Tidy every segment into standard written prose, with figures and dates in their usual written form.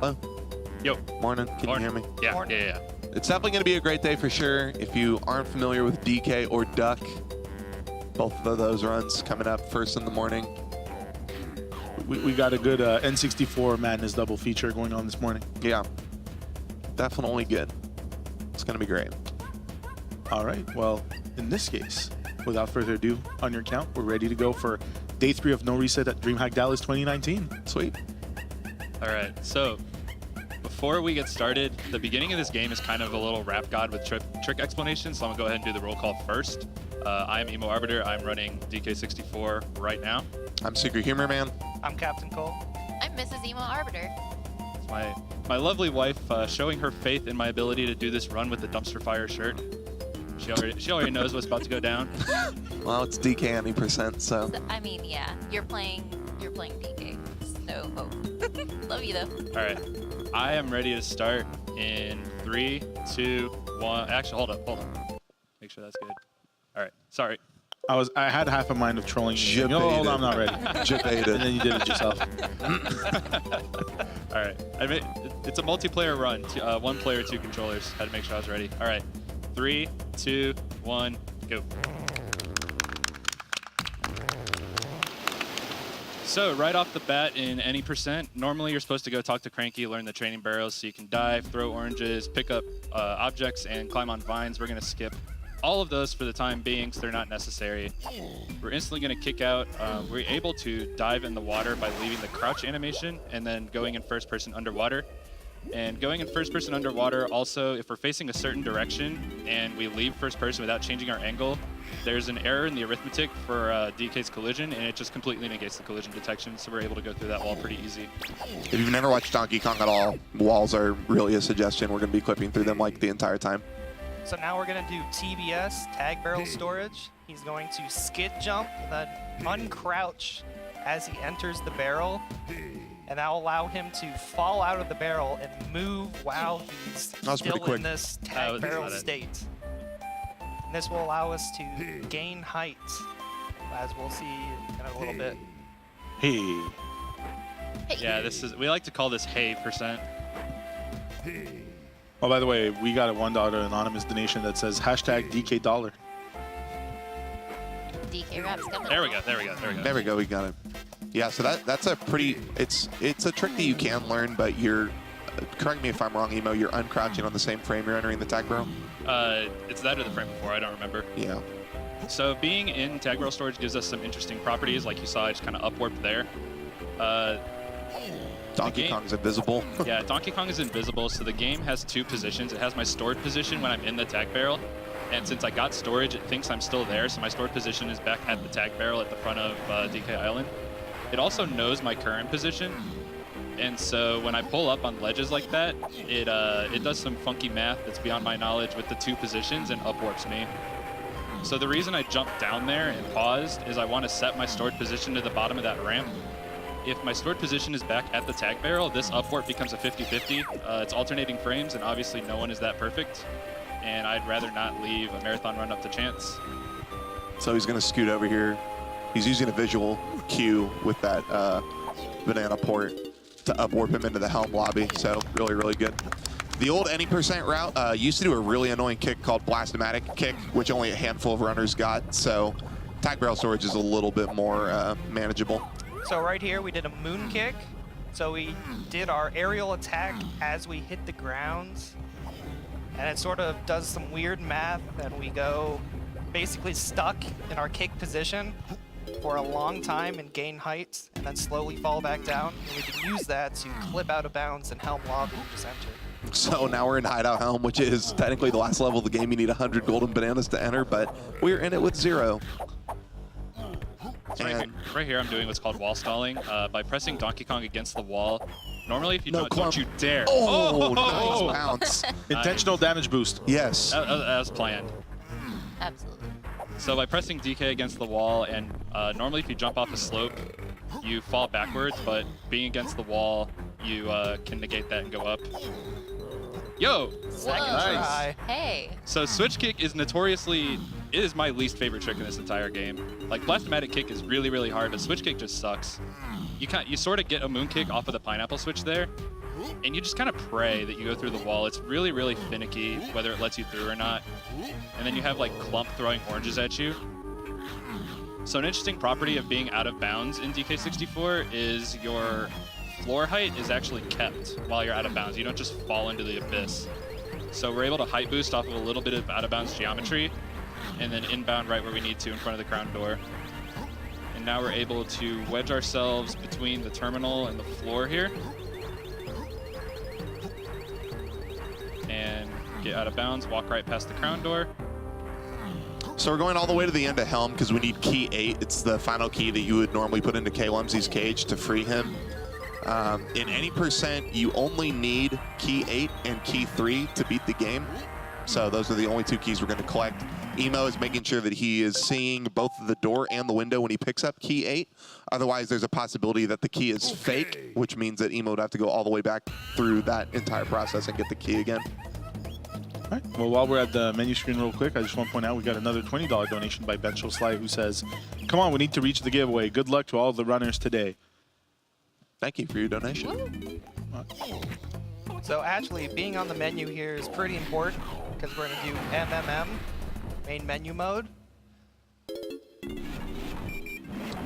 Hello. Yo. Morning. Can you hear me? Yeah, Morning. yeah. It's definitely going to be a great day for sure. If you aren't familiar with DK or Duck, both of those runs coming up first in the morning. We got a good N64 Madness double feature going on this morning. Yeah, definitely good. It's going to be great. All right, well, in this case, without further ado, on your count, we're ready to go for day 3 of NoReset at Dreamhack Dallas 2019. Sweet. All right, so before we get started, the beginning of this game is kind of a little rap god with trick explanation, so I'm gonna go ahead and do the roll call first. I am EmoArbiter. I'm running DK64 right now. I'm Secret Humor Man. I'm Captain Cole. I'm Mrs. EmoArbiter. It's my lovely wife showing her faith in my ability to do this run with the dumpster fire shirt. She already knows what's about to go down. Well, it's DK any percent, so. I mean, yeah, you're playing DK. No hope. Love you though. All right, I am ready to start in 3, 2, 1. Actually, hold up. Make sure that's good. All right, sorry. I had half a mind of trolling you. Jip No, hold baited. on, I'm not ready. Jip And baited. then you did it yourself. All right, it's a multiplayer run. 1 player, 2 controllers. Had to make sure I was ready. All right, 3, 2, 1, go. So right off the bat in any percent, normally you're supposed to go talk to Cranky, learn the training barrels so you can dive, throw oranges, pick up objects, and climb on vines. We're gonna skip all of those for the time being because they're not necessary. We're instantly gonna kick out. We're able to dive in the water by leaving the crouch animation and then going in first person underwater. And going in first person underwater, also, if we're facing a certain direction and we leave first person without changing our angle, there's an error in the arithmetic for DK's collision, and it just completely negates the collision detection, so we're able to go through that wall pretty easy. If you've never watched Donkey Kong at all, walls are really a suggestion. We're going to be clipping through them like the entire time. So now we're gonna do TBS, tag barrel storage. He's going to skid jump, then uncrouch as he enters the barrel, and that'll allow him to fall out of the barrel and move while he's was pretty still quick. in this That tag was barrel about it. state. And this will allow us to gain height, as we'll see in a little bit. Hey. Yeah, we like to call this hey percent. Oh, by the way, we got a $1 anonymous donation that says hashtag DK dollar. DK raps coming. There we go. There we go, we got it. Yeah, so that's a pretty, it's a trick that you can learn, but you're, correct me if I'm wrong, Emo, you're uncrouching on the same frame you're entering the tag barrel? It's that or the frame before, I don't remember. Yeah. So being in tag barrel storage gives us some interesting properties, like you saw, I just kind of upwarp there. Donkey Kong's invisible. Yeah, Donkey Kong is invisible, so the game has 2 positions. It has my stored position when I'm in the tag barrel, and since I got storage, it thinks I'm still there, so my stored position is back at the tag barrel at the front of DK Island. It also knows my current position, and so when I pull up on ledges like that, it does some funky math that's beyond my knowledge with the 2 positions and upwarps me. So the reason I jumped down there and paused is I want to set my stored position to the bottom of that ramp. If my stored position is back at the tag barrel, this upwarp becomes a 50-50. It's alternating frames, and obviously no one is that perfect. And I'd rather not leave a marathon run up to chance. So he's going to scoot over here. He's using a visual cue with that banana port to upwarp him into the helm lobby. So really, really good. The old any percent route used to do a really annoying kick called Blastomatic kick, which only a handful of runners got. So tag barrel storage is a little bit more manageable. So right here, we did a moon kick. So we did our aerial attack as we hit the ground. And it sort of does some weird math, and we go basically stuck in our kick position for a long time and gain height, and then slowly fall back down. And we can use that to clip out of bounds and helm lobby and just enter. So now we're in Hideout Helm, which is technically the last level of the game. You need 100 golden bananas to enter, but we're in it with 0. So right here, I'm doing what's called wall stalling. By pressing Donkey Kong against the wall, normally if you don't you dare. Oh, nice bounce. Intentional damage boost. Yes. That was planned. Absolutely. So by pressing DK against the wall, and normally if you jump off a slope, you fall backwards, but being against the wall, you can negate that and go up. Yo! Second Whoa. try. Hey. So switch kick is notoriously, it is my least favorite trick in this entire game. Like Blastomatic kick is really, really hard, but switch kick just sucks. You sort of get a moon kick off of the pineapple switch there, and you just kind of pray that you go through the wall. It's really, really finicky whether it lets you through or not. And then you have like Clump throwing oranges at you. So an interesting property of being out of bounds in DK64 is your floor height is actually kept while you're out of bounds. You don't just fall into the abyss. So we're able to height boost off of a little bit of out of bounds geometry and then inbound right where we need to in front of the crown door. And now we're able to wedge ourselves between the terminal and the floor here. And get out of bounds, walk right past the crown door. So we're going all the way to the end of Helm because we need key 8. It's the final key that you would normally put into K-Lumsy's cage to free him. In any percent, you only need key 8 and key 3 to beat the game. So those are the only 2 keys we're going to collect. Emo is making sure that he is seeing both the door and the window when he picks up key 8. Otherwise, there's a possibility that the key is fake, which means that Emo would have to go all the way back through that entire process and get the key again. All right. Well, while we're at the menu screen real quick, I just want to point out we got another $20 donation by Ben Sly, who says, "Come on, we need to reach the giveaway. Good luck to all the runners today." Thank you for your donation. So actually, being on the menu here is pretty important because we're going to do MMM, main menu mode.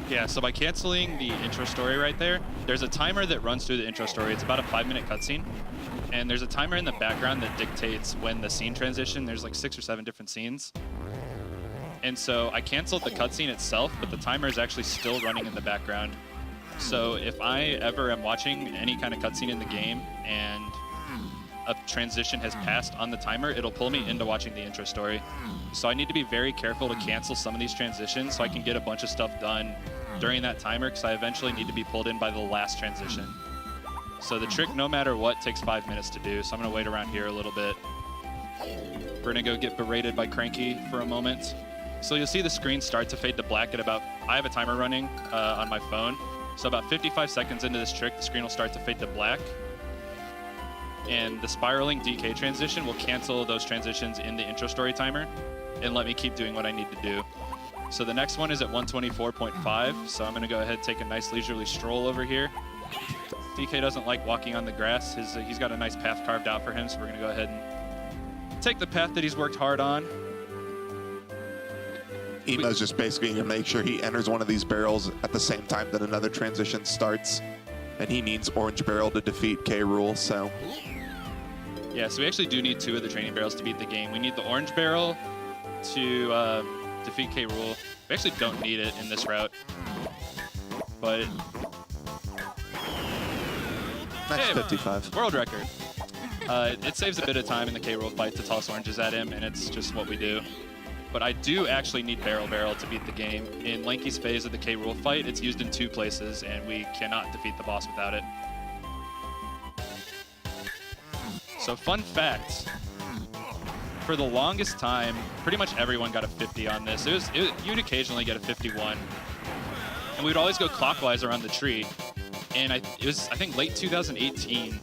Yeah, so by canceling the intro story right there, there's a timer that runs through the intro story. It's about a 5-minute cutscene. And there's a timer in the background that dictates when the scene transition. There's like 6 or 7 different scenes. And so I canceled the cutscene itself, but the timer is actually still running in the background. So if I ever am watching any kind of cutscene in the game and a transition has passed on the timer, it'll pull me into watching the intro story. So I need to be very careful to cancel some of these transitions so I can get a bunch of stuff done during that timer, because I eventually need to be pulled in by the last transition. So the trick, no matter what, takes 5 minutes to do. So I'm gonna wait around here a little bit. We're gonna go get berated by Cranky for a moment. So you'll see the screen start to fade to black at about, I have a timer running on my phone. So about 55 seconds into this trick, the screen will start to fade to black. And the spiraling DK transition will cancel those transitions in the intro story timer and let me keep doing what I need to do. So the next one is at 124.5. So I'm gonna go ahead and take a nice leisurely stroll over here. DK doesn't like walking on the grass. He's got a nice path carved out for him, so we're gonna go ahead and take the path that he's worked hard on. Emo's just basically going to make sure he enters one of these barrels at the same time that another transition starts. And he needs Orange Barrel to defeat K-Rule, so... Yeah, so we actually do need 2 of the training barrels to beat the game. We need the Orange Barrel to defeat K-Rule. We actually don't need it in this route. But... That's hey, 55. World record. It saves a bit of time in the K-Rule fight to toss oranges at him, and it's just what we do. But I do actually need Barrel to beat the game. In Lanky's phase of the K-Rule fight, it's used in 2 places, and we cannot defeat the boss without it. So fun fact, for the longest time, pretty much everyone got a 50 on this. You'd occasionally get a 51. And we'd always go clockwise around the tree. And it was, I think, late 2018,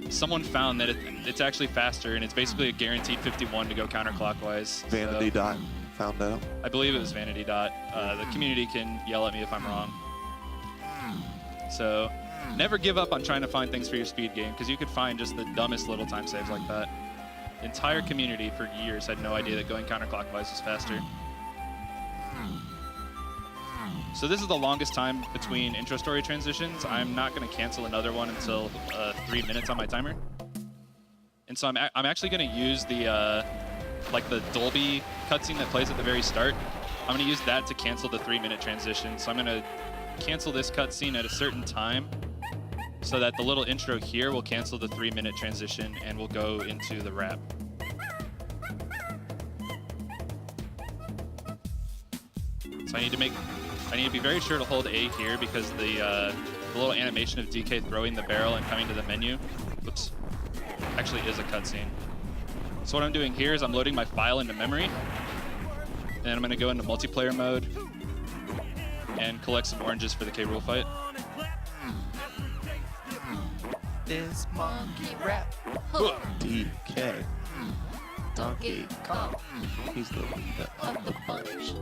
someone found that it's actually faster, and it's basically a guaranteed 51 to go counterclockwise. Vanity Dot found out. I believe it was Vanity Dot. The community can yell at me if I'm wrong. So never give up on trying to find things for your speed game, because you could find just the dumbest little time saves like that. The entire community for years had no idea that going counterclockwise was faster. So this is the longest time between intro story transitions. I'm not going to cancel another one until 3 minutes on my timer. And so I'm actually going to use the like the Dolby cutscene that plays at the very start. I'm going to use that to cancel the 3-minute transition. So I'm going to cancel this cutscene at a certain time so that the little intro here will cancel the 3-minute transition and we'll go into the rap. So I need to be very sure to hold A here because the little animation of DK throwing the barrel and coming to the menu, whoops, actually is a cutscene. So what I'm doing here is I'm loading my file into memory, and I'm going to go into multiplayer mode and collect some oranges for the K-Rule fight. This monkey rap. DK. Donkey Kong He's the one that... of the bunch.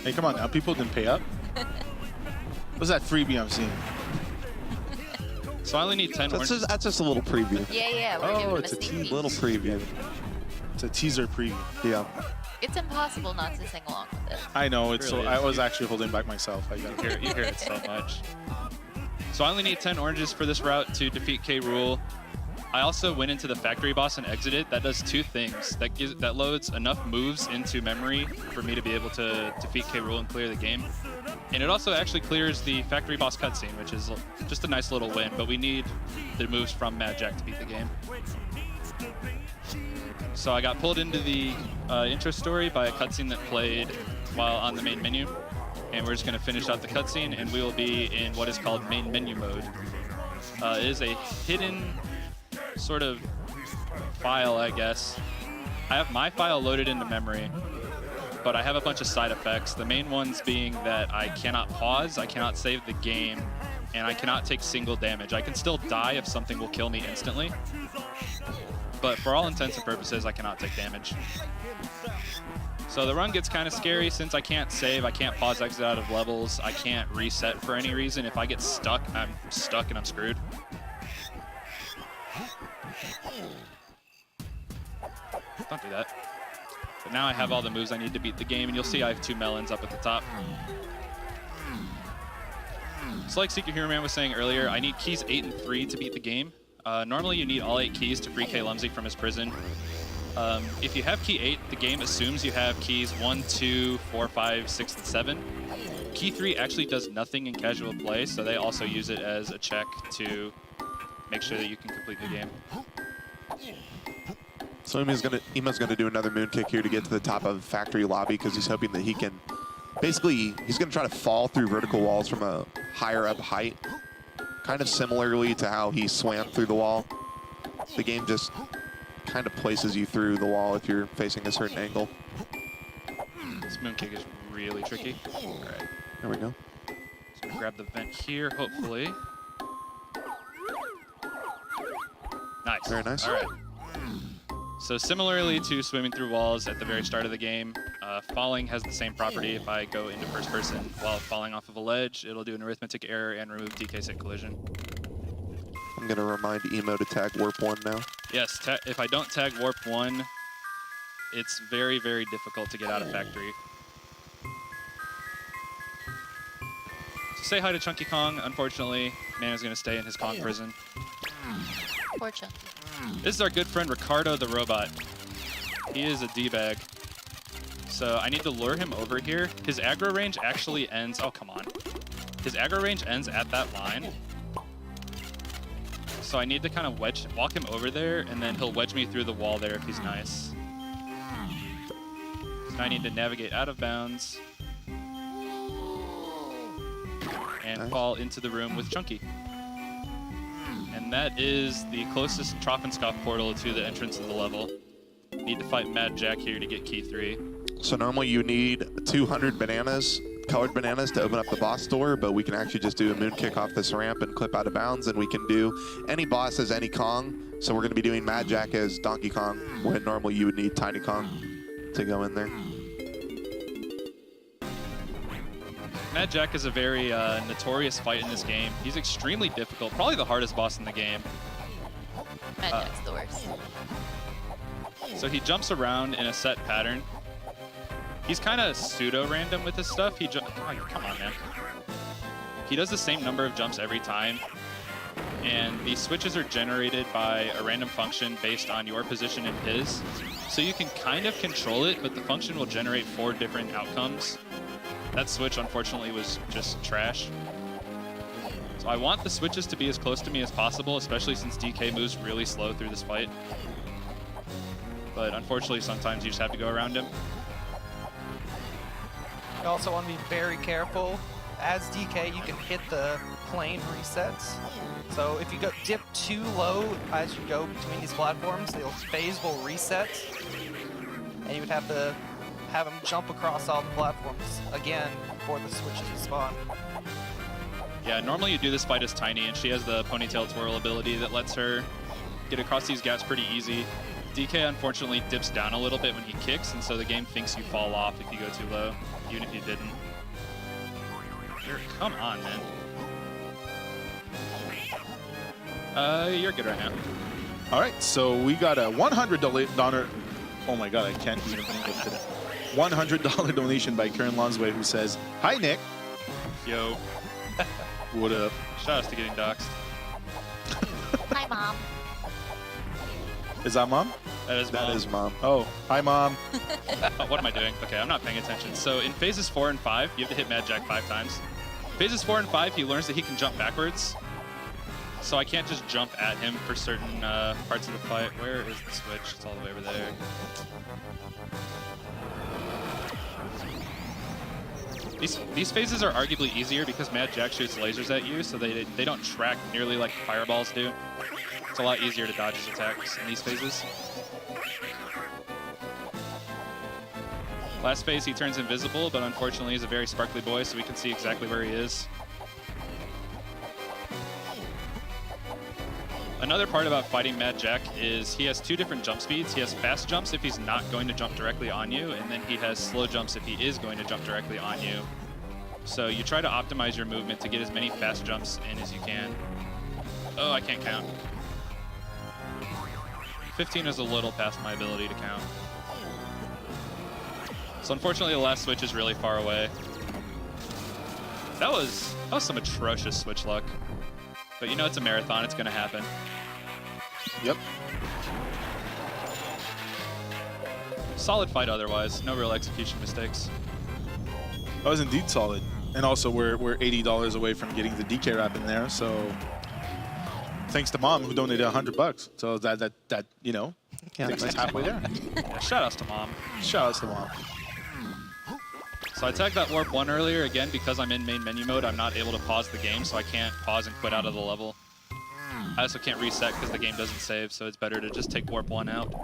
Hey, come on now. People didn't pay up. What's that freebie I'm seeing? So I only need 10 oranges. That's just a little preview. Yeah, we're Oh, giving him it's a a sneak peek. Little preview. It's a teaser preview. Yeah. It's impossible not to sing along with it. I know. It's Really so. I is. was actually holding back myself. I got You hear it so much. So I only need 10 oranges for this route to defeat K. Rool. I also went into the factory boss and exited. That does two things. That loads enough moves into memory for me to be able to defeat K. Rool and clear the game. And it also actually clears the factory boss cutscene, which is just a nice little win. But we need the moves from Mad Jack to beat the game. So I got pulled into the intro story by a cutscene that played while on the main menu. And we're just going to finish out the cutscene, and we will be in what is called main menu mode. It is a hidden sort of file, I guess. I have my file loaded into memory, but I have a bunch of side effects. The main ones being that I cannot pause, I cannot save the game, and I cannot take single damage. I can still die if something will kill me instantly, but for all intents and purposes, I cannot take damage. So the run gets kind of scary since I can't save, I can't pause exit out of levels, I can't reset for any reason. If I get stuck, I'm stuck and I'm screwed. Don't do that. But now I have all the moves I need to beat the game, and you'll see I have 2 melons up at the top. So like Secret Hero Man was saying earlier, I need keys 8 and 3 to beat the game. Normally you need all 8 keys to free K. Lumsy from his prison. If you have key 8, the game assumes you have keys 1, 2, 4, 5, 6, and 7. Key 3 actually does nothing in casual play, so they also use it as a check to make sure that you can complete the game. So Emo's gonna do another moon kick here to get to the top of factory lobby because he's hoping that he can, basically, he's gonna try to fall through vertical walls from a higher up height. Kind of similarly to how he swam through the wall. The game just kind of places you through the wall if you're facing a certain angle. This moon kick is really tricky. All right, There we go. so grab the vent here, hopefully. Nice. Very nice. All right. So similarly to swimming through walls at the very start of the game, falling has the same property. If I go into first person while falling off of a ledge, it'll do an arithmetic error and remove DK set collision. I'm gonna remind Emo to tag warp 1 now. Yes, if I don't tag warp 1, it's very, very difficult to get out of factory. So say hi to Chunky Kong. Unfortunately, man is going to stay in his Kong prison. Poor Chunky. This is our good friend Ricardo the robot. He is a D-bag. So I need to lure him over here. His aggro range actually ends... Oh, come on. His aggro range ends at that line. So I need to kind of walk him over there, and then he'll wedge me through the wall there if he's nice. So now I need to navigate out of bounds and fall into the room with Chunky. And that is the closest Trophenskopf portal to the entrance of the level. Need to fight Mad Jack here to get key 3. So normally you need 200 bananas, colored bananas, to open up the boss door, but we can actually just do a moon kick off this ramp and clip out of bounds, and we can do any boss as any Kong. So we're going to be doing Mad Jack as Donkey Kong, when normally you would need Tiny Kong to go in there. Mad Jack is a very notorious fight in this game. He's extremely difficult, probably the hardest boss in the game. Mad Jack's the worst. So he jumps around in a set pattern. He's kind of pseudo-random with his stuff. Oh, come on, man. He does the same number of jumps every time. And these switches are generated by a random function based on your position and his. So you can kind of control it, but the function will generate 4 different outcomes. That switch, unfortunately, was just trash. So I want the switches to be as close to me as possible, especially since DK moves really slow through this fight. But unfortunately, sometimes you just have to go around him. You also want to be very careful. As DK, you can hit the plane resets. So if you dip too low as you go between these platforms, the phase will reset, and you would have to have him jump across all the platforms again before the switches spawn. Yeah, normally you do this fight as Tiny, and she has the ponytail twirl ability that lets her get across these gaps pretty easy. DK unfortunately dips down a little bit when he kicks, and so the game thinks you fall off if you go too low, even if you didn't. Come on, man. You're good right now. All right, so we got a $100. Oh my God, I can't even think of it. $100 donation by Karen Lonsway, who says, "Hi Nick." Yo. What up? Shout out to getting doxxed. Hi, Mom. Is that mom? That is mom. That is mom. Oh, hi mom. Oh, what am I doing? Okay, I'm not paying attention. So in phases 4 and 5, you have to hit Mad Jack 5 times. Phases 4 and 5, he learns that he can jump backwards. So I can't just jump at him for certain parts of the fight. Where is the switch? It's all the way over there. These phases are arguably easier because Mad Jack shoots lasers at you, so they don't track nearly like fireballs do. It's a lot easier to dodge his attacks in these phases. Last phase, he turns invisible, but unfortunately he's a very sparkly boy, so we can see exactly where he is. Another part about fighting Mad Jack is he has 2 different jump speeds. He has fast jumps if he's not going to jump directly on you, and then he has slow jumps if he is going to jump directly on you. So you try to optimize your movement to get as many fast jumps in as you can. Oh, I can't count. 15 is a little past my ability to count. So unfortunately the last switch is really far away. That was some atrocious switch luck. But you know it's a marathon, it's gonna happen. Yep. Solid fight otherwise, no real execution mistakes. That was indeed solid. And also we're $80 away from getting the DK wrap in there, so thanks to mom who donated $100. So that you know, takes us halfway there. Yeah, shout outs to mom. Shout outs to mom. So I tagged that warp 1 earlier. Again, because I'm in main menu mode, I'm not able to pause the game, so I can't pause and quit out of the level. I also can't reset because the game doesn't save, so it's better to just take warp 1 out.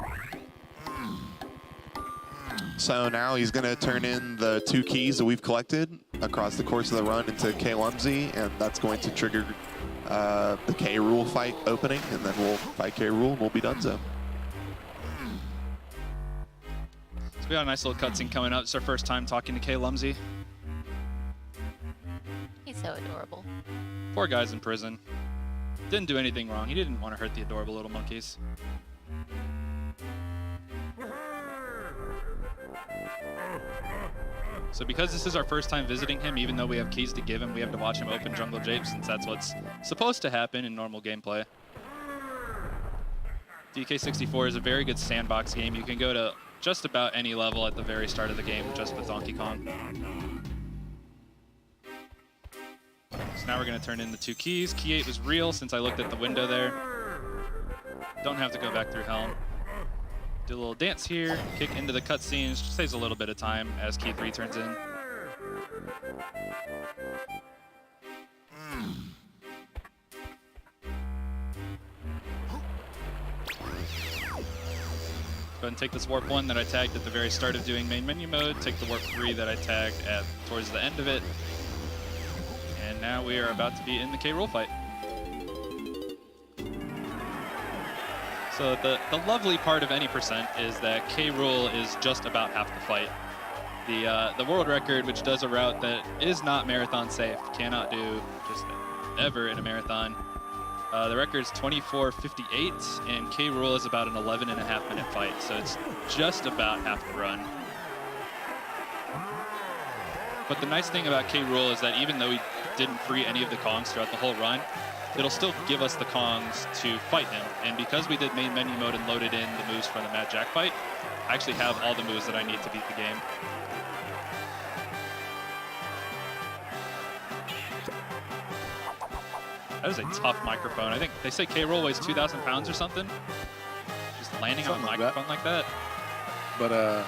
So now he's going to turn in the 2 keys that we've collected across the course of the run into K Lumsy, and that's going to trigger the K Rule fight opening, and then we'll fight K Rule and we'll be done so. So we got a nice little cutscene coming up. It's our first time talking to K Lumsy. He's so adorable. Poor guy's in prison. Didn't do anything wrong. He didn't want to hurt the adorable little monkeys. So because this is our first time visiting him, even though we have keys to give him, we have to watch him open Jungle Jape since that's what's supposed to happen in normal gameplay. DK64 is a very good sandbox game. You can go to just about any level at the very start of the game just with Donkey Kong. So now we're going to turn in the 2 keys. Key 8 was real since I looked at the window there. Don't have to go back through Helm. Do a little dance here, kick into the cutscenes, just saves a little bit of time as key 3 turns in. Go ahead and take this warp 1 that I tagged at the very start of doing main menu mode, take the warp 3 that I tagged towards the end of it, and now we are about to be in the K. Rool fight. So the lovely part of any percent is that K. Rool is just about half the fight. The world record, which does a route that is not marathon safe, cannot do just ever in a marathon. The record is 24:58, and K. Rool is about an 11.5-minute fight, so it's just about half the run. But the nice thing about K. Rool is that even though he didn't free any of the Kongs throughout the whole run, it'll still give us the Kongs to fight him. And because we did main menu mode and loaded in the moves from the Mad Jack fight, I actually have all the moves that I need to beat the game. That is a tough microphone. I think they say K. Rool weighs 2,000 pounds or something. Just landing on a microphone like that. But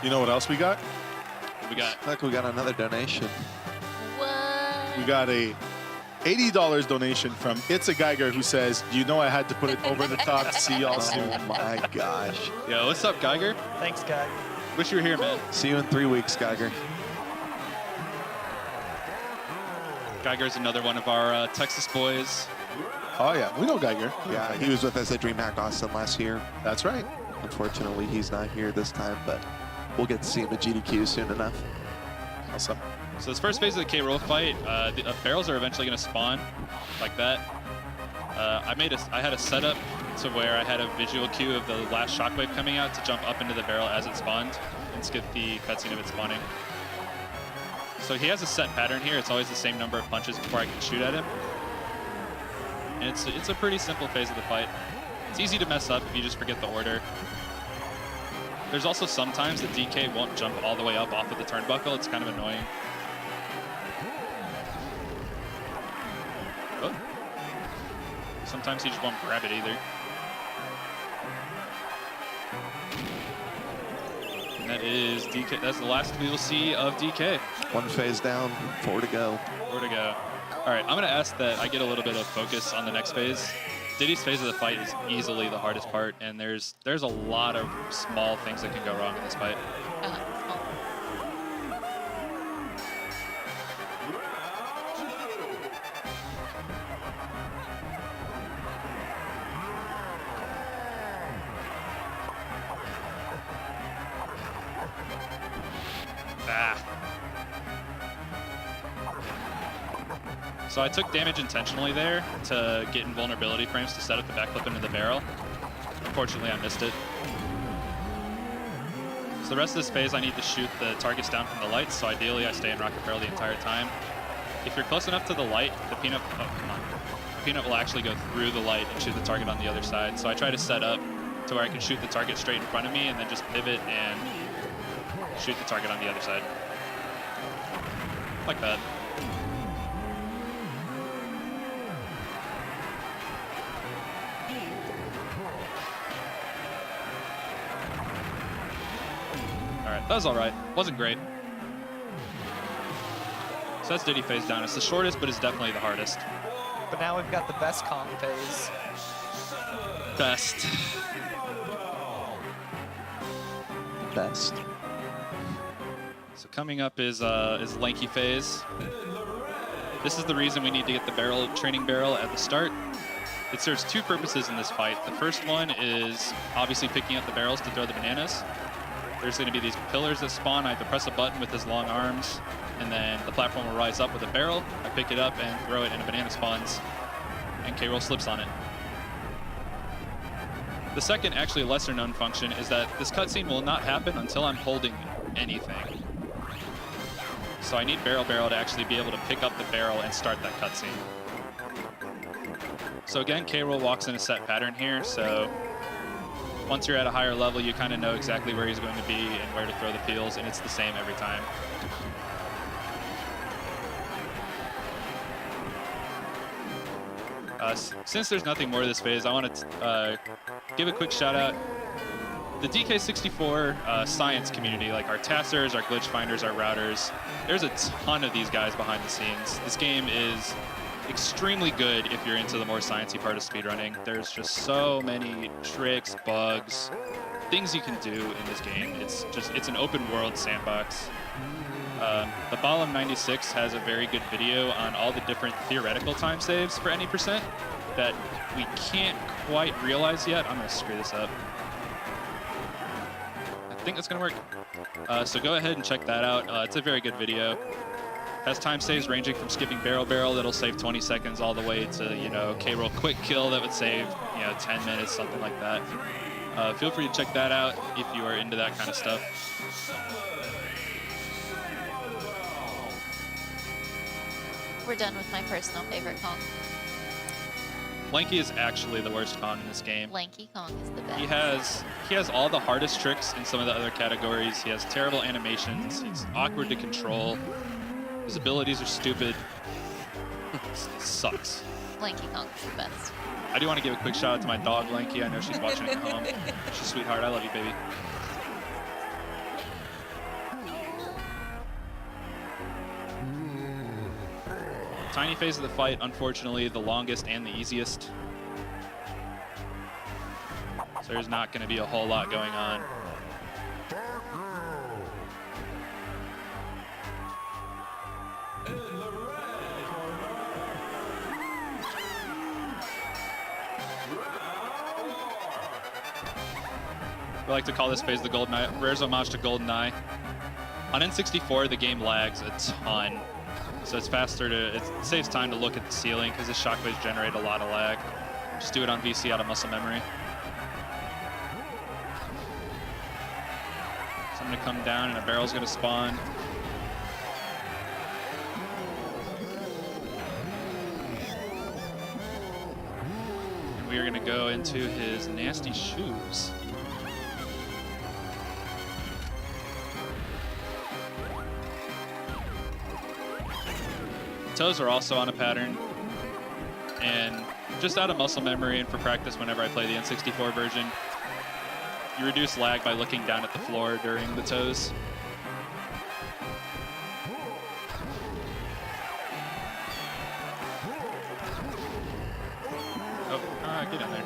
you know what else we got? We got. Look, we got another donation. What? We got a $80 donation from It's a Geiger who says, "You know I had to put it over the top. See y'all soon." Oh my gosh. Yo, what's up, Geiger? Thanks, guy. Wish you were here, man. See you in 3 weeks, Geiger. Geiger's another one of our Texas boys. Oh yeah, we know Geiger. Yeah, he was with us at Dreamhack Austin last year. That's right. Unfortunately, he's not here this time, but we'll get to see him at GDQ soon enough. Awesome. So this first phase of the K. Rool fight, the barrels are eventually going to spawn like that. I had a setup to where I had a visual cue of the last shockwave coming out to jump up into the barrel as it spawned and skip the cutscene of it spawning. So he has a set pattern here. It's always the same number of punches before I can shoot at him. And it's a pretty simple phase of the fight. It's easy to mess up if you just forget the order. There's also sometimes that DK won't jump all the way up off of the turnbuckle. It's kind of annoying. Oh. Sometimes he just won't grab it either. And that is DK. That's the last we will see of DK. One phase down, 4 to go. 4 to go. All right, I'm going to ask that I get a little bit of focus on the next phase. Diddy's phase of the fight is easily the hardest part, and there's a lot of small things that can go wrong in this fight. So I took damage intentionally there to get invulnerability frames to set up the backflip into the barrel. Unfortunately, I missed it. So the rest of this phase, I need to shoot the targets down from the lights, so ideally I stay in rocket barrel the entire time. If you're close enough to the light, the peanut will actually go through the light and shoot the target on the other side. So I try to set up to where I can shoot the target straight in front of me and then just pivot and shoot the target on the other side. Like that. That was all right. Wasn't great. So that's Diddy phase down. It's the shortest, but it's definitely the hardest. But now we've got the best Kong phase. Best. Best. So coming up is Lanky phase. This is the reason we need to get the training barrel at the start. It serves two purposes in this fight. The first one is obviously picking up the barrels to throw the bananas. There's going to be these pillars that spawn. I have to press a button with his long arms, and then the platform will rise up with a barrel. I pick it up and throw it, and a banana spawns, and K-Roll slips on it. The second, actually lesser-known function, is that this cutscene will not happen until I'm holding anything. So I need barrel to actually be able to pick up the barrel and start that cutscene. So again, K-Roll walks in a set pattern here, so once you're at a higher level, you kind of know exactly where he's going to be and where to throw the peels, and it's the same every time. Since there's nothing more to this phase, I want to give a quick shout out. The DK64 science community, like our tassers, our glitch finders, our routers, there's a ton of these guys behind the scenes. This game is extremely good if you're into the more sciencey part of speedrunning. There's just so many tricks, bugs, things you can do in this game. It's an open world sandbox. The Balam 96 has a very good video on all the different theoretical time saves for any percent that we can't quite realize yet. I'm gonna screw this up. I think that's gonna work. So go ahead and check that out. It's a very good video. Has time saves ranging from skipping barrel that'll save 20 seconds all the way to, K-Roll quick kill that would save, 10 minutes, something like that. Feel free to check that out if you are into that kind of stuff. We're done with my personal favorite Kong. Lanky is actually the worst Kong in this game. Lanky Kong is the best. He has all the hardest tricks in some of the other categories. He has terrible animations. He's awkward to control. His abilities are stupid. It sucks. Lanky Kong is the best. I do want to give a quick shout out to my dog, Lanky. I know she's watching at home. She's a sweetheart. I love you, baby. Tiny phase of the fight, unfortunately, the longest and the easiest. So there's not going to be a whole lot going on. We like to call this phase the Golden Eye. Rare's homage to Golden Eye. On N64, the game lags a ton. So it's faster it saves time to look at the ceiling because the shockwaves generate a lot of lag. Just do it on VC out of muscle memory. So I'm gonna come down and a barrel's gonna spawn. And we are gonna go into his nasty shoes. Toes are also on a pattern, and just out of muscle memory and for practice whenever I play the N64 version, you reduce lag by looking down at the floor during the toes. Oh, get in there.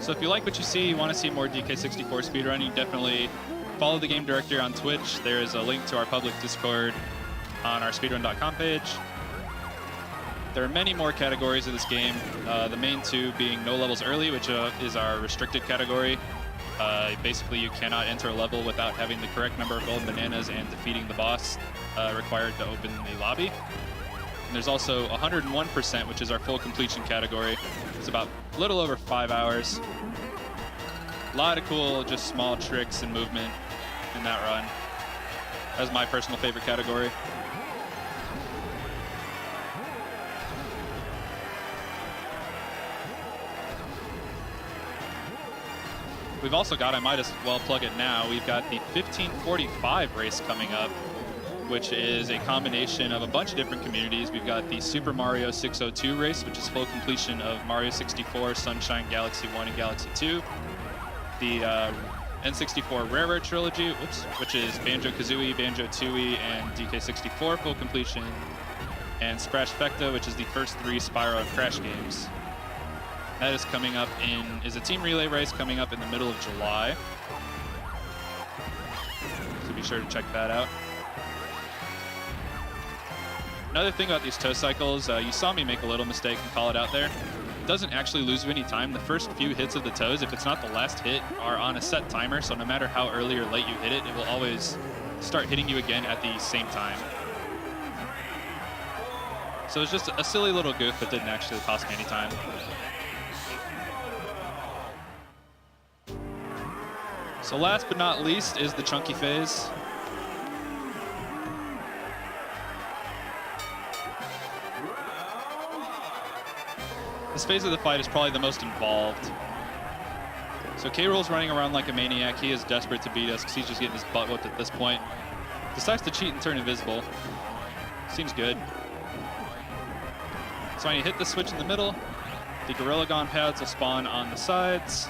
So if you like what you see, you want to see more DK64 speedrunning, definitely follow the game directory on Twitch. There is a link to our public Discord on our speedrun.com page. There are many more categories of this game, the main two being no levels early, which is our restricted category. Basically, you cannot enter a level without having the correct number of golden bananas and defeating the boss required to open the lobby. And there's also 101%, which is our full completion category. It's about a little over 5 hours. A lot of cool, just small tricks and movement in that run. That's my personal favorite category. We've also got, I might as well plug it now, we've got the 1545 race coming up, which is a combination of a bunch of different communities. We've got the Super Mario 602 race, which is full completion of Mario 64, Sunshine, Galaxy 1, and Galaxy 2. The N64 Rare Trilogy, which is Banjo-Kazooie, Banjo-Tooie, and DK64 full completion. And Sprashfecta, which is the first 3 Spyro and Crash games. That is coming up is a team relay race coming up in the middle of July. So be sure to check that out. Another thing about these toe cycles, you saw me make a little mistake and call it out there. It doesn't actually lose you any time. The first few hits of the toes, if it's not the last hit, are on a set timer, so no matter how early or late you hit it, it will always start hitting you again at the same time. So it's just a silly little goof that didn't actually cost me any time. So last but not least is the chunky phase. This phase of the fight is probably the most involved. So K-Rool's running around like a maniac. He is desperate to beat us because he's just getting his butt whipped at this point. Decides to cheat and turn invisible. Seems good. So when you hit the switch in the middle, the Gorilla Gon pads will spawn on the sides.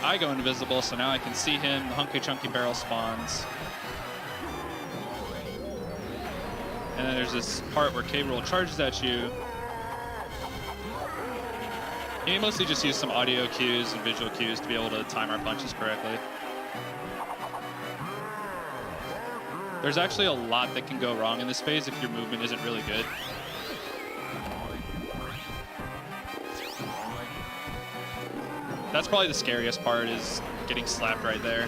I go invisible, so now I can see him. The Hunky Chunky barrel spawns. And then there's this part where K-Rool charges at you. And we mostly just use some audio cues and visual cues to be able to time our punches correctly. There's actually a lot that can go wrong in this phase if your movement isn't really good. That's probably the scariest part, is getting slapped right there.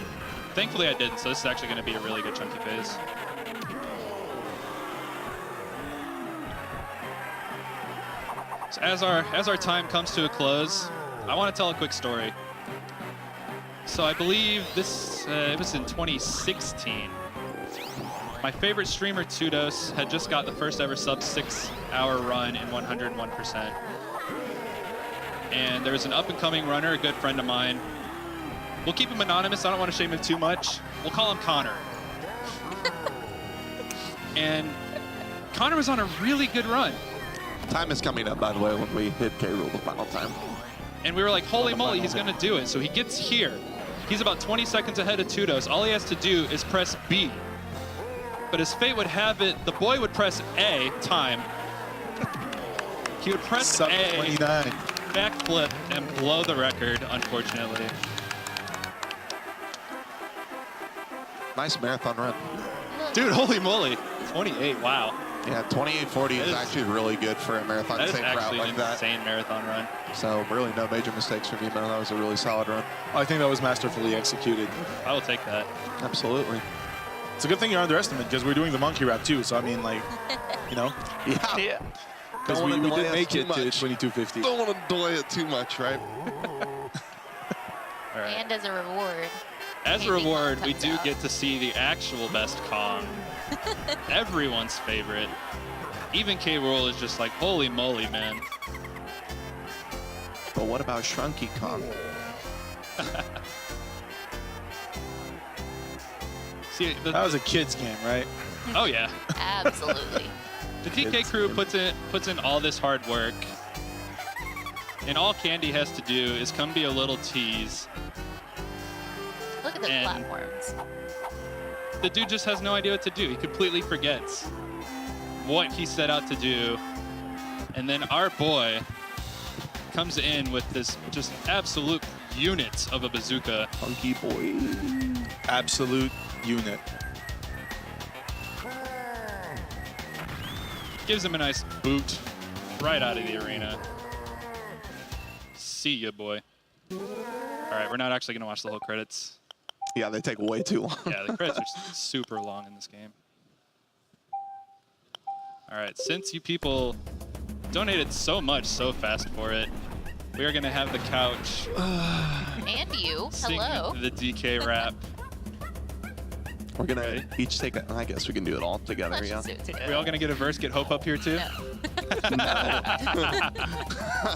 Thankfully I didn't, so this is actually going to be a really good chunky phase. So as our time comes to a close, I want to tell a quick story. So I believe it was in 2016. My favorite streamer, Tudos, had just got the first ever sub 6 hour run in 101%. And there's an up-and-coming runner, a good friend of mine. We'll keep him anonymous. I don't want to shame him too much. We'll call him Connor. And Connor was on a really good run. Time is coming up, by the way, when we hit K. Rool the final time. And we were like, holy moly, he's gonna do it. So he gets here. He's about 20 seconds ahead of Tudos. All he has to do is press B. But as fate would have it, the boy would press A, time. He would press Sub A, 29. backflip, and blow the record, unfortunately. Nice marathon run. Dude, holy moly. 28, wow. Yeah, 28:40 is actually really good for a marathon That is safe route actually like an that. insane marathon run. So really no major mistakes from Emo. That was a really solid run. I think that was masterfully executed. I will take that. Absolutely. It's a good thing you're underestimated because we're doing the monkey rap too. So I mean, like, you know, Yeah. because Don't we wanna delay did us make too it to much. 2250. Don't want to delay it too much, right? All right. And as a reward. As a Maybe reward, Kong we comes do out. get to see the actual best Kong. Everyone's favorite. Even K. Rool is just like, holy moly, man. But what about Shrunky Kong? See, That was a kid's game, right? oh yeah. Absolutely. The DK crew puts in all this hard work. And all Candy has to do is come be a little tease. Look at the And- platforms. The dude just has no idea what to do. He completely forgets what he set out to do. And then our boy comes in with this just absolute unit of a bazooka. Funky boy. Absolute unit. Gives him a nice boot right out of the arena. See ya, boy. All right, we're not actually going to watch the whole credits. Yeah, they take way too long. Yeah, the credits are super long in this game. All right, since you people donated so much so fast for it, we are going to have the couch And you. sing Hello. the DK rap. We're gonna Ready? each take a, I guess we can do it all together, Let's yeah. just do it together. We all going to get a verse, get Hope up here too? No.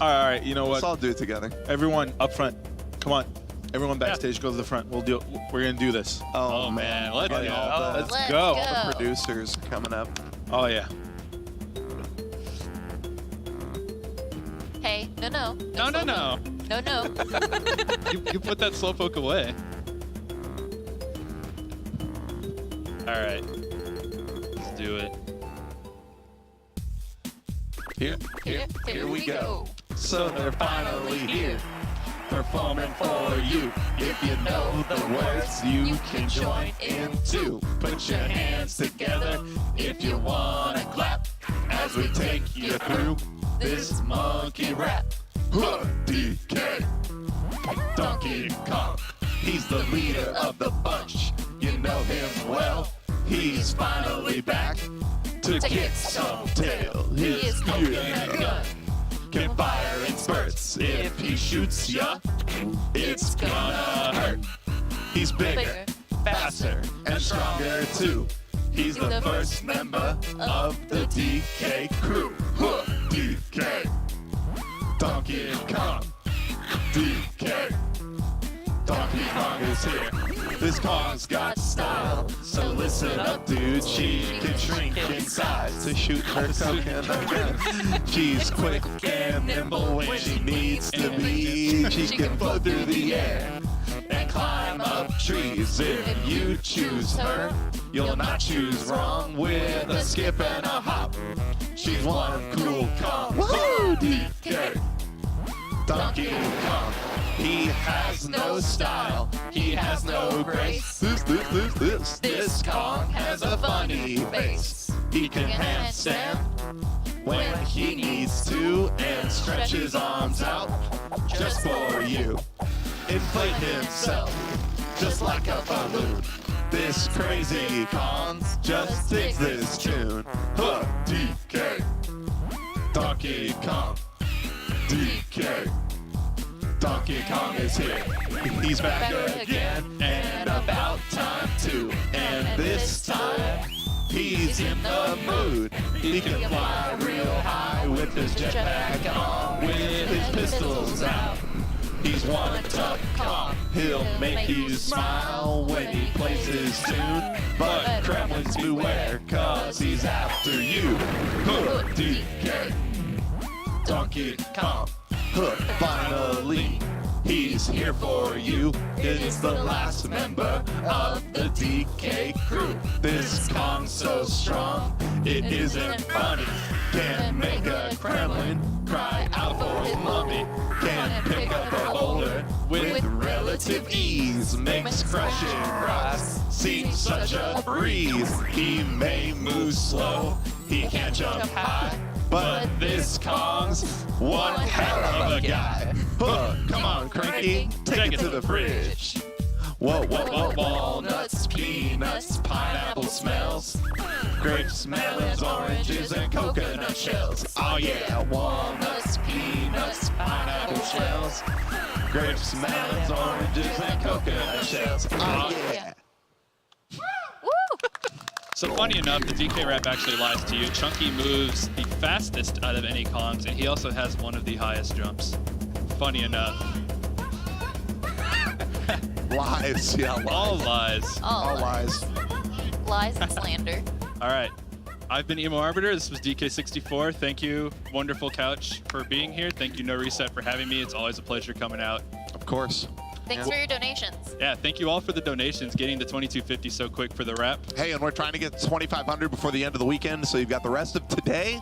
All right, you know Let's what? all do it together. Everyone up front, come on. Everyone backstage, go to the front. We're gonna do this. Oh, man, let's Look at go. all the Let's go. producers coming up. Oh yeah. Hey, no. No. No. You put that slowpoke away. All right, let's do it. Here we go. So they're finally here, performing for you. If you know the words, you can join in too. Put your hands together if you wanna clap as we take you through this monkey rap. DK, Donkey Kong, he's the leader of the bunch. You know him well, he's finally back to kick some tail. His coconut gun can fire in spurts. If he shoots ya, it's gonna hurt. He's bigger, faster, and stronger too. He's the first member of the DK crew. DK, Donkey Kong, DK. Donkey Kong is here. This Kong's got style. So listen up, dude. She can shrink in size to shoot her coconut gun. She's quick and nimble when she needs to be. She can float through the air and climb up trees. If you choose her, you'll not choose wrong. With a skip and a hop, she's one cool Kong. Woo! DK, Donkey Kong. He has no style, he has no grace. This Kong has a funny face. He can handstand when he needs to and stretch his arms out just for you. Inflate himself just like a balloon. This crazy Kong just digs this tune. DK, Donkey Kong, DK. Donkey Kong is here. He's back again, and about time too. And this time, he's in the mood. He can fly real high with his jetpack on, with his pistols out. He's one tough Kong. He'll make you smile when he plays his tune. But Kremlins beware, cause he's after you. DK, Donkey Kong. Finally, he's here for you. It's the last member of the DK crew. This Kong's so strong, it isn't funny. Can make a Kremlin cry out for mommy. Can pick up a boulder with relative ease. Makes crushing rocks seem such a breeze. He may move slow, he can't jump high, but this Kong's one hell of a guy. Come on, Cranky, take it to the fridge. Whoa, whoa, whoa, walnuts, peanuts, pineapple smells, grapes, melons, oranges, and coconut shells. Oh yeah, walnuts, peanuts, pineapple shells, grapes, melons, oranges, and coconut shells. Oh yeah. So funny enough, the DK rap actually lies to you. Chunky moves the fastest out of any Kongs, and he also has one of the highest jumps. Funny enough. Lies, yeah, lies. All lies. All lies. Lies and slander. All right. I've been EmoArbiter. This was DK64. Thank you, Wonderful Couch, for being here. Thank you, NoReset, for having me. It's always a pleasure coming out. Of course. Thanks for your donations. Yeah, thank you all for the donations, getting to 2250 so quick for the rep. Hey, and we're trying to get 2,500 before the end of the weekend, so you've got the rest of today.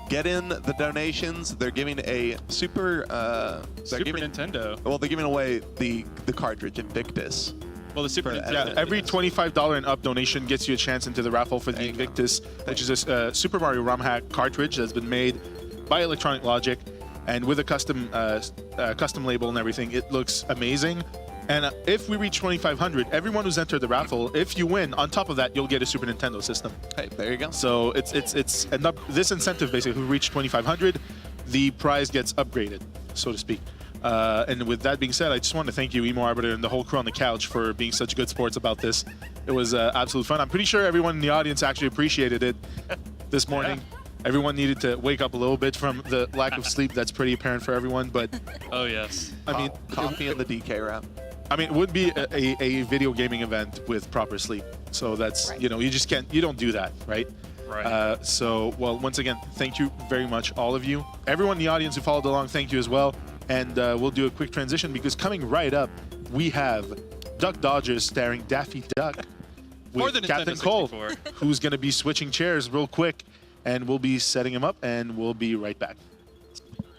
Get in the donations. They're giving a Super Nintendo. Well, they're giving away the cartridge Invictus. Well, the Super Nintendo. Yeah, every $25 and up donation gets you a chance into the raffle for the Invictus, which is a Super Mario ROM hack cartridge that's been made by Electronic Logic, and with a custom label and everything. It looks amazing. And if we reach 2,500, everyone who's entered the raffle, if you win, on top of that, you'll get a Super Nintendo system. Hey, there you go. So this incentive basically, who reached 2,500, the prize gets upgraded, so to speak. And with that being said, I just want to thank you, EmoArbiter, and the whole crew on the couch for being such good sports about this. It was absolute fun. I'm pretty sure everyone in the audience actually appreciated it this morning. Yeah. Everyone needed to wake up a little bit from the lack of sleep that's pretty apparent for everyone, but... Oh, yes. I mean, coffee in the DK wrap. I mean, it would be a video gaming event with proper sleep. So that's, right. You know, you just can't, you don't do that, right? Right. So, well, once again, thank you very much, all of you. Everyone in the audience who followed along, thank you as well. And we'll do a quick transition because coming right up, we have Duck Dodgers starring Daffy Duck with Captain Cole, who's going to be switching chairs real quick. And we'll be setting him up, and we'll be right back.